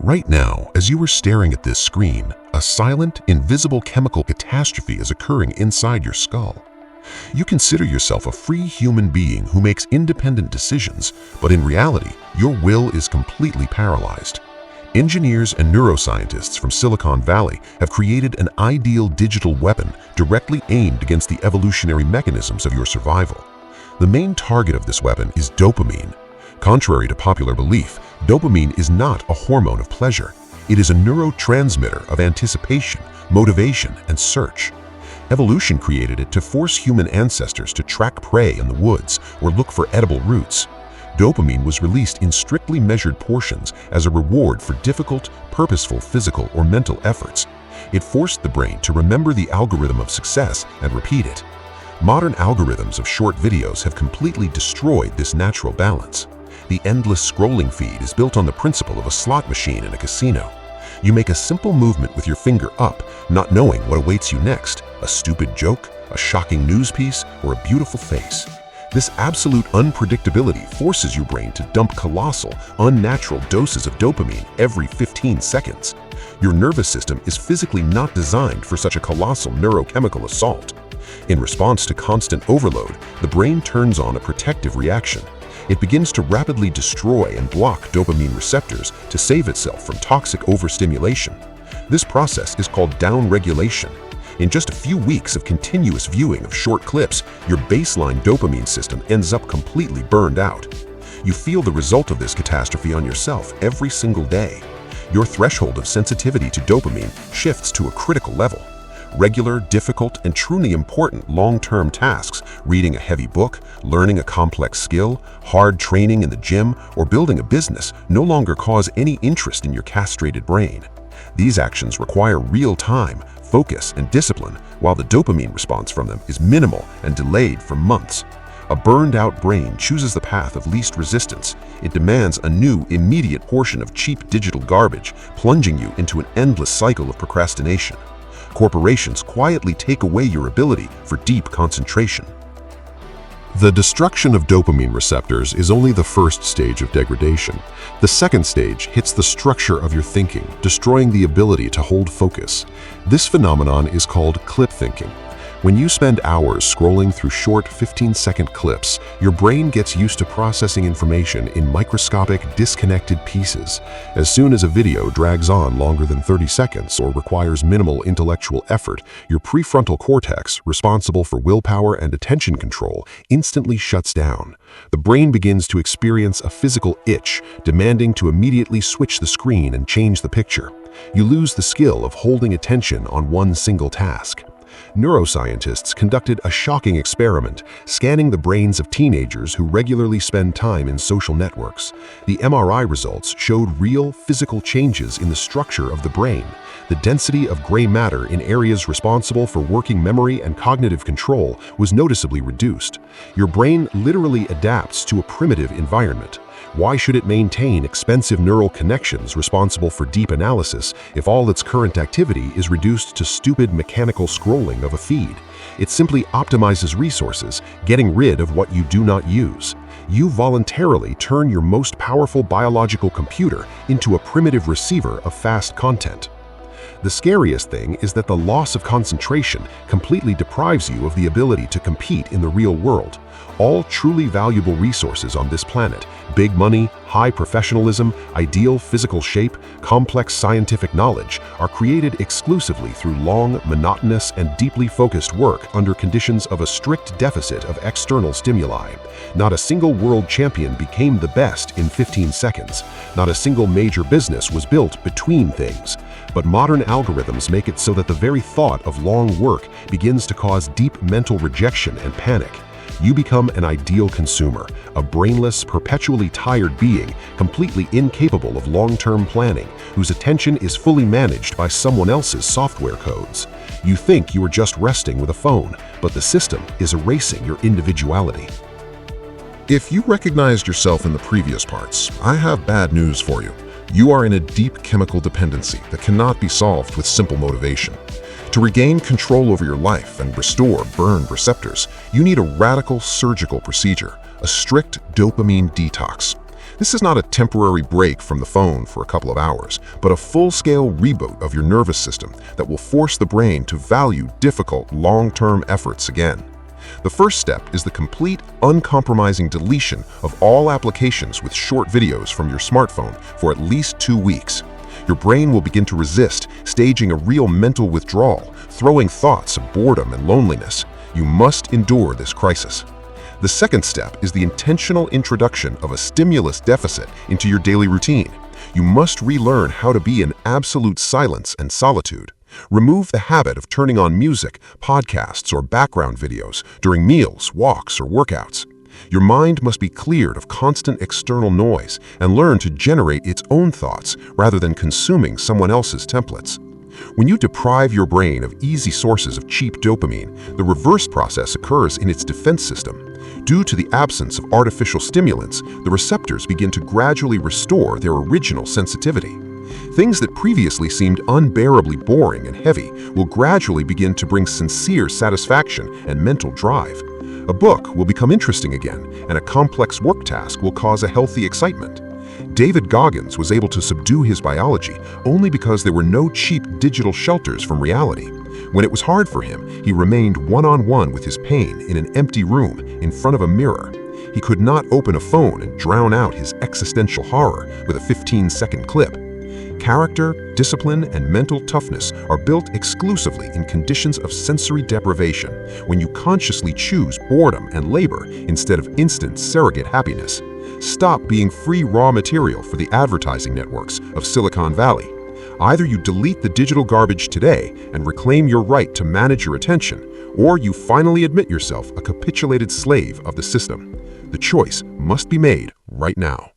Right now, as you are staring at this screen, a silent, invisible chemical catastrophe is occurring inside your skull. You consider yourself a free human being who makes independent decisions, but in reality, your will is completely paralyzed. Engineers and neuroscientists from Silicon Valley have created an ideal digital weapon directly aimed against the evolutionary mechanisms of your survival. The main target of this weapon is dopamine. Contrary to popular belief, dopamine is not a hormone of pleasure. It is a neurotransmitter of anticipation, motivation, and search. Evolution created it to force human ancestors to track prey in the woods or look for edible roots. Dopamine was released in strictly measured portions as a reward for difficult, purposeful physical or mental efforts. It forced the brain to remember the algorithm of success and repeat it. Modern algorithms of short videos have completely destroyed this natural balance. The endless scrolling feed is built on the principle of a slot machine in a casino. You make a simple movement with your finger up, not knowing what awaits you next: a stupid joke, a shocking news piece, or a beautiful face. This absolute unpredictability forces your brain to dump colossal, unnatural doses of dopamine every 15 seconds. Your nervous system is physically not designed for such a colossal neurochemical assault. In response to constant overload, the brain turns on a protective reaction. It begins to rapidly destroy and block dopamine receptors to save itself from toxic overstimulation. This process is called downregulation. In just a few weeks of continuous viewing of short clips, your baseline dopamine system ends up completely burned out. You feel the result of this catastrophe on yourself every single day. Your threshold of sensitivity to dopamine shifts to a critical level. Regular, difficult, and truly important long-term tasks, reading a heavy book, learning a complex skill, hard training in the gym, or building a business, no longer cause any interest in your castrated brain. These actions require real time, focus, and discipline, while the dopamine response from them is minimal and delayed for months. A burned-out brain chooses the path of least resistance. It demands a new, immediate portion of cheap digital garbage, plunging you into an endless cycle of procrastination. Corporations quietly take away your ability for deep concentration. The destruction of dopamine receptors is only the first stage of degradation. The second stage hits the structure of your thinking, destroying the ability to hold focus. This phenomenon is called clip thinking. When you spend hours scrolling through short 15-second clips, your brain gets used to processing information in microscopic, disconnected pieces. As soon as a video drags on longer than 30 seconds or requires minimal intellectual effort, your prefrontal cortex, responsible for willpower and attention control, instantly shuts down. The brain begins to experience a physical itch, demanding to immediately switch the screen and change the picture. You lose the skill of holding attention on one single task. Neuroscientists conducted a shocking experiment, scanning the brains of teenagers who regularly spend time in social networks. The MRI results showed real physical changes in the structure of the brain. The density of gray matter in areas responsible for working memory and cognitive control was noticeably reduced. Your brain literally adapts to a primitive environment. Why should it maintain expensive neural connections responsible for deep analysis if all its current activity is reduced to stupid mechanical scrolling of a feed? It simply optimizes resources, getting rid of what you do not use. You voluntarily turn your most powerful biological computer into a primitive receiver of fast content. The scariest thing is that the loss of concentration completely deprives you of the ability to compete in the real world. All truly valuable resources on this planet, big money, high professionalism, ideal physical shape, complex scientific knowledge, are created exclusively through long, monotonous, and deeply focused work under conditions of a strict deficit of external stimuli. Not a single world champion became the best in 15 seconds. Not a single major business was built between things. But modern algorithms make it so that the very thought of long work begins to cause deep mental rejection and panic. You become an ideal consumer, a brainless, perpetually tired being, completely incapable of long-term planning, whose attention is fully managed by someone else's software codes. You think you are just resting with a phone, but the system is erasing your individuality. If you recognized yourself in the previous parts, I have bad news for you. You are in a deep chemical dependency that cannot be solved with simple motivation. To regain control over your life and restore burned receptors, you need a radical surgical procedure, a strict dopamine detox. This is not a temporary break from the phone for a couple of hours, but a full-scale reboot of your nervous system that will force the brain to value difficult, long-term efforts again. The first step is the complete, uncompromising deletion of all applications with short videos from your smartphone for at least 2 weeks. Your brain will begin to resist, staging a real mental withdrawal, throwing thoughts of boredom and loneliness. You must endure this crisis. The second step is the intentional introduction of a stimulus deficit into your daily routine. You must relearn how to be in absolute silence and solitude. Remove the habit of turning on music, podcasts, or background videos during meals, walks, or workouts. Your mind must be cleared of constant external noise and learn to generate its own thoughts rather than consuming someone else's templates. When you deprive your brain of easy sources of cheap dopamine, the reverse process occurs in its defense system. Due to the absence of artificial stimulants, the receptors begin to gradually restore their original sensitivity. Things that previously seemed unbearably boring and heavy will gradually begin to bring sincere satisfaction and mental drive. A book will become interesting again, and a complex work task will cause a healthy excitement. David Goggins was able to subdue his biology only because there were no cheap digital shelters from reality. When it was hard for him, he remained one-on-one with his pain in an empty room in front of a mirror. He could not open a phone and drown out his existential horror with a 15-second clip. Character, discipline, and mental toughness are built exclusively in conditions of sensory deprivation, when you consciously choose boredom and labor instead of instant surrogate happiness. Stop being free raw material for the advertising networks of Silicon Valley. Either you delete the digital garbage today and reclaim your right to manage your attention, or you finally admit yourself a capitulated slave of the system. The choice must be made right now.